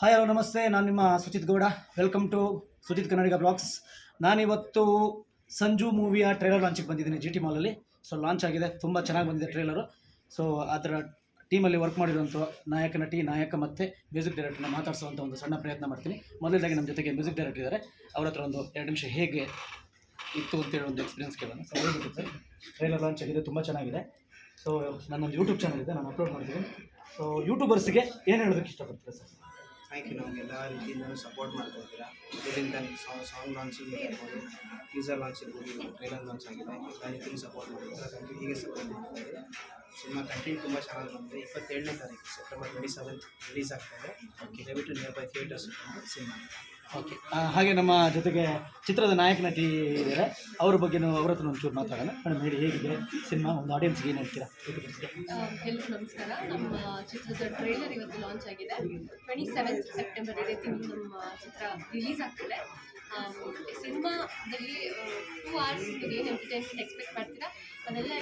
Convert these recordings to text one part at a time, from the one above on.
Hi hello ನಮಸ್ತೆ, ನಾನು ನಿಮ್ಮ Suchith Gowda. Welcome to Suchith Kannadiga blogs. ನಾನಿವತ್ತು ಸಂಜು ಮೂವಿಯ ಟ್ರೇಲರ್ ಲಾಂಚಿಗೆ ಬಂದಿದ್ದೀನಿ ಜಿ ಟಿ ಮಾಲಲ್ಲಿ. ಸೊ ಲಾಂಚ್ ಆಗಿದೆ, ತುಂಬ ಚೆನ್ನಾಗಿ ಬಂದಿದೆ ಟ್ರೇಲರು. ಸೊ ಅದರ ಟೀಮಲ್ಲಿ ವರ್ಕ್ ಮಾಡಿರುವಂಥ ನಾಯಕ ನಟಿ, ನಾಯಕ ಮತ್ತು ಮ್ಯೂಸಿಕ್ ಡೈರೆಕ್ಟರ್ನ ಮಾತಾಡಿಸುವಂಥ ಒಂದು ಸಣ್ಣ ಪ್ರಯತ್ನ ಮಾಡ್ತೀನಿ. ಮೊದಲನೇದಾಗಿ ನಮ್ಮ ಜೊತೆಗೆ ಮ್ಯೂಸಿಕ್ ಡೈರೆಕ್ಟರ್ ಇದ್ದಾರೆ. ಅವ್ರ ಹತ್ರ ಒಂದು 2 ನಿಮಿಷ ಹೇಗೆ ಇತ್ತು ಅಂತೇಳಿ ಒಂದು ಎಕ್ಸ್ಪೀರಿಯನ್ಸ್ ಕೇಳೋಣ. ಸೊ ಹೇಗಿತ್ತು ಸರ್? ಟ್ರೇಲರ್ ಲಾಂಚ್ ಆಗಿದೆ, ತುಂಬ ಚೆನ್ನಾಗಿದೆ. ಸೊ ನನ್ನೊಂದು ಯೂಟ್ಯೂಬ್ ಚಾನಲ್ ಇದೆ, ನಾನು ಅಪ್ಲೋಡ್ ಮಾಡ್ತೀನಿ. ಸೊ ಯೂಟ್ಯೂಬರ್ಸ್ಗೆ ಏನು ಹೇಳೋದಕ್ಕೆ ಇಷ್ಟಪಡ್ತೀರಾ ಸರ್? Thank you. ನಮಗೆ ಎಲ್ಲ ರೀತಿಯಿಂದಲೂ ಸಪೋರ್ಟ್ ಮಾಡ್ತಾ ಇದ್ದೀರಾ. ಇದರಿಂದ ಸಾಂಗ್ ಲಾಂಚಿಂಗ್ ಇರ್ಬೋದು, ಟೀಸರ್ ಲಾಂಚ್ ಇರ್ಬೋದು, ಟ್ರೈಲರ್ ಲಾಂಚ್ ಆಗಿದೆ. ಎಲ್ಲ ರೀತಿಯೂ ಸಪೋರ್ಟ್ ಮಾಡಿದ್ದೀರಾ. Thank you. ಹೀಗೆ ಸಪೋರ್ಟ್ ಮಾಡ್ತಾ ಇದ್ದೀರಾ. ಸಿನಿಮಾ ಕಂಟೆಂಟ್ ತುಂಬ ಚೆನ್ನಾಗಿ ಬಂದಿದೆ. 27ನೇ ತಾರೀಕು ಸೆಪ್ಟೆಂಬರ್ 27 ರಿಲೀಸ್ ಆಗ್ತಾಯಿದೆ. ಓಕೆ, ದಯವಿಟ್ಟು near by theatres cinema. Okay, ಹಾಗೆ ನಮ್ಮ ಜೊತೆಗೆ ಚಿತ್ರದ ನಾಯಕ ನಟಿ ಇದ್ದಾರೆ. ಅವ್ರ ಬಗ್ಗೆನೂ ಅವ್ರ ಹತ್ರ ಒಂಚೂರು ಮಾತಾಡೋಣ. ಮೇಡಮ್ ಹೇಳಿ, ಹೇಗಿದೆ ಸಿನಿಮಾ? ಒಂದು ಆಡಿಯನ್ಸ್ಗೆ ಏನು ಹೇಳ್ತೀರಾ? ಎಲ್ರಿಗೂ ನಮಸ್ಕಾರ. ನಮ್ಮ ಚಿತ್ರದ ಟ್ರೈಲರ್ ಇವತ್ತು ಲಾಂಚ್ ಆಗಿದೆ. 27 ಸೆಪ್ಟೆಂಬರ್ ನಮ್ಮ ಚಿತ್ರ ರಿಲೀಸ್ ಆಗ್ತಿದೆ. ಸಿನಿಮಾದಲ್ಲಿ 2 hours ಏನು ಎಂಟರ್ಟೈನ್ಮೆಂಟ್ ಎಕ್ಸ್ಪೆಕ್ಟ್ ಮಾಡ್ತೀರಾ ಅದೆಲ್ಲ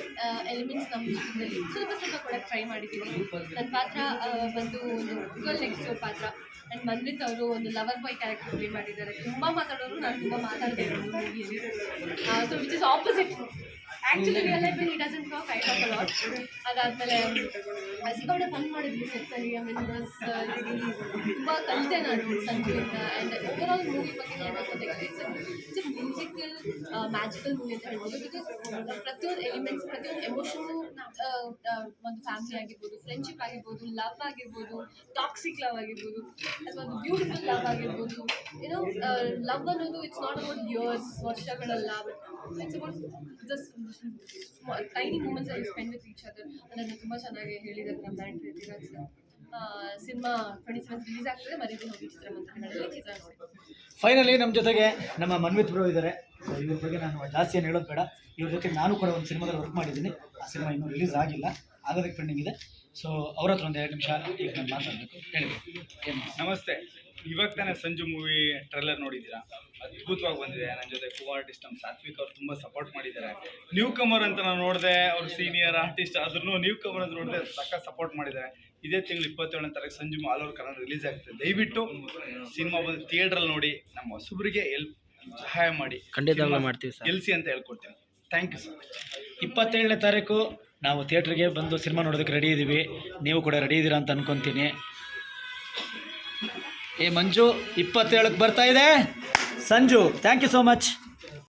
ಎಲಿಮೆಂಟ್ಸ್ ನಮ್ಮ ಚಿತ್ರದಲ್ಲಿ ಸ್ವಲ್ಪ ಕೂಡ ಟ್ರೈ ಮಾಡಿದ್ದೀವಿ. ನನ್ನ ಪಾತ್ರ ಬಂದು ಒಂದು ಗರ್ಲ್ ನೆಕ್ಸ್ಟ್ ಪಾತ್ರ. ಆ್ಯಂಡ್ ಮನ್ವಿತ್ ಅವರು ಒಂದು ಲವರ್ ಬಾಯ್ ಕ್ಯಾರೆಕ್ಟರ್ ಪ್ಲೇ ಮಾಡಿದ್ದಾರೆ. ತುಂಬ ಮಾತಾಡೋರು, ನಾನು ತುಂಬ ಮಾತಾಡ್ತಾ ಇರೋದು ಮೂವಿಯಲ್ಲಿ. So which is opposite. Actually real ಲೈಫಲ್ಲಿ he doesn't talk, I talk a lot. ಅದಾದಮೇಲೆ ಸಿಕ್ಕಾಪಟ್ಟೆ ಫನ್ ಮಾಡಿದ್ವಿ ಸೆಟ್ಸಲ್ಲಿ. ಆಮೇಲೆ ತುಂಬ ಕಲಿತೆ ನಾನು ಸಂಜೆಯಿಂದ. ಆ್ಯಂಡ್ ಓವರ್ ಆಲ್ ಮೂವಿ ಬಗ್ಗೆ ಹೇಳೋದಾದ್ರೆ ಇಟ್ಸ್ ಮ್ಯೂಸಿಕಲ್ ಮ್ಯಾಜಿಕಲ್ ಮೂವಿ ಅಂತ ಹೇಳ್ಬೋದು. ಬಿಕಾಸ್ ಪ್ರತಿಯೊಂದು ಎಲಿಮೆಂಟ್ಸ್, ಪ್ರತಿಯೊಂದು ಎಮೋಷನ್ನು, ಒಂದು ಫ್ಯಾಮಿಲಿ ಆಗಿರ್ಬೋದು, ಫ್ರೆಂಡ್ಶಿಪ್ ಆಗಿರ್ಬೋದು, ಲವ್ ಆಗಿರ್ಬೋದು, ಟಾಕ್ಸಿಕ್ ಲವ್ ಆಗಿರ್ಬೋದು, ಅಥವಾ ಒಂದು ಬ್ಯೂಟಿಫುಲ್ ಲವ್ ಆಗಿರ್ಬೋದು. ಏನೋ ಲವ್ ಅನ್ನೋದು ಇಟ್ಸ್ ನಾಟ್ ಅಬೌಟ್ ಇಯರ್ಸ್, ವರ್ಷಗಳಲ್ಲ, but it's about just tiny moments ಅಲ್ಲಿ ಸ್ಪೆಂಡ್ ವಿತ್ ಈಚ್ ಅದರ್. ಅದನ್ನು ತುಂಬ ಚೆನ್ನಾಗಿ ಹೇಳಿದ್ದಾರೆ ನಮ್ಮ director Dheeraj sir. Cinema 27 release ಆಗ್ತದೆ. ಮರೀದೆ ಹೋಗಿ ಚಿತ್ರಮಂದಿರಗಳಲ್ಲಿ ಚಿತ್ರ ನೋಡಿ. ಫೈನಲಿ ನಮ್ಮ ಜೊತೆಗೆ ನಮ್ಮ ಮನ್ವಿತ್ ಬ್ರೋ ಇದ್ದಾರೆ. ಸೊ ಇವ್ರ ಬಗ್ಗೆ ನಾನು ಜಾಸ್ತಿ ಏನು ಹೇಳೋದು ಬೇಡ. ಇವ್ರ ಜೊತೆಗೆ ನಾನು ಕೂಡ ಒಂದು ಸಿನಿಮಾದಲ್ಲಿ ವರ್ಕ್ ಮಾಡಿದ್ದೀನಿ. ಆ ಸಿನಿಮಾ ಇನ್ನೂ ರಿಲೀಸ್ ಆಗಿಲ್ಲ, ಆಗೋದಕ್ಕೆ ಪೆಂಡಿಂಗ್ ಇದೆ. ಸೊ ಅವ್ರ ಹತ್ರ ಒಂದು 2 ನಿಮಿಷ ಈಗ ನಾನು ಮಾತಾಡಬೇಕು. ಹೇಳಿ ಏನು? ನಮಸ್ತೆ. ಇವಾಗ ತಾನೇ ಸಂಜು ಮೂವಿ ಟ್ರೈಲರ್ ನೋಡಿದ್ದೀರಾ? ಅದ್ಭುತವಾಗಿ ಬಂದಿದೆ. ನನ್ನ ಜೊತೆ ಕೋ ಆರ್ಟಿಸ್ಟ್ ನಮ್ಮ ಸಾತ್ವಿಕ್ ಅವ್ರು ತುಂಬ ಸಪೋರ್ಟ್ ಮಾಡಿದ್ದಾರೆ. ನ್ಯೂ ಕಮರ್ ಅಂತ ನಾನು ನೋಡಿದೆ, ಅವ್ರು ಸೀನಿಯರ್ ಆರ್ಟಿಸ್ಟ್ ಆದ್ರೂ ನ್ಯೂ ಕಮರ್ ಅಂತ ನೋಡಿದೆ, ಸಖತ್ ಸಪೋರ್ಟ್ ಮಾಡಿದ್ದಾರೆ. ಇದೇ ತಿಂಗಳು 27ನೇ ತಾರೀಕು Sanju all over Kannada release ಆಗ್ತದೆ. ದಯವಿಟ್ಟು ಸಿನಿಮಾ ಬಂದು ಥಿಯೇಟ್ರಲ್ಲಿ ನೋಡಿ, ನಮ್ಮ ಹೊಸಬರಿಗೆ ಸಹಾಯ ಮಾಡಿ, ಖಂಡಿತವಾಗ್ಲೂ ಮಾಡ್ತೀವಿ ಸರ್. ಗೆಲ್ಸಿ ಅಂತ ಹೇಳ್ಕೊಡ್ತೀನಿ. Thank you sir. 27ನೇ ತಾರೀಕು ನಾವು ಥಿಯೇಟ್ರಿಗೆ ಬಂದು ಸಿನಿಮಾ ನೋಡೋದಕ್ಕೆ ರೆಡಿ ಇದ್ದೀವಿ. ನೀವು ಕೂಡ ರೆಡಿ ಇದ್ದೀರಾ ಅಂತ ಅನ್ಕೊತೀನಿ. ಮಂಜು 27ಕ್ಕೆ ಬರ್ತಾ ಇದೆ Sanju. Thank you so much.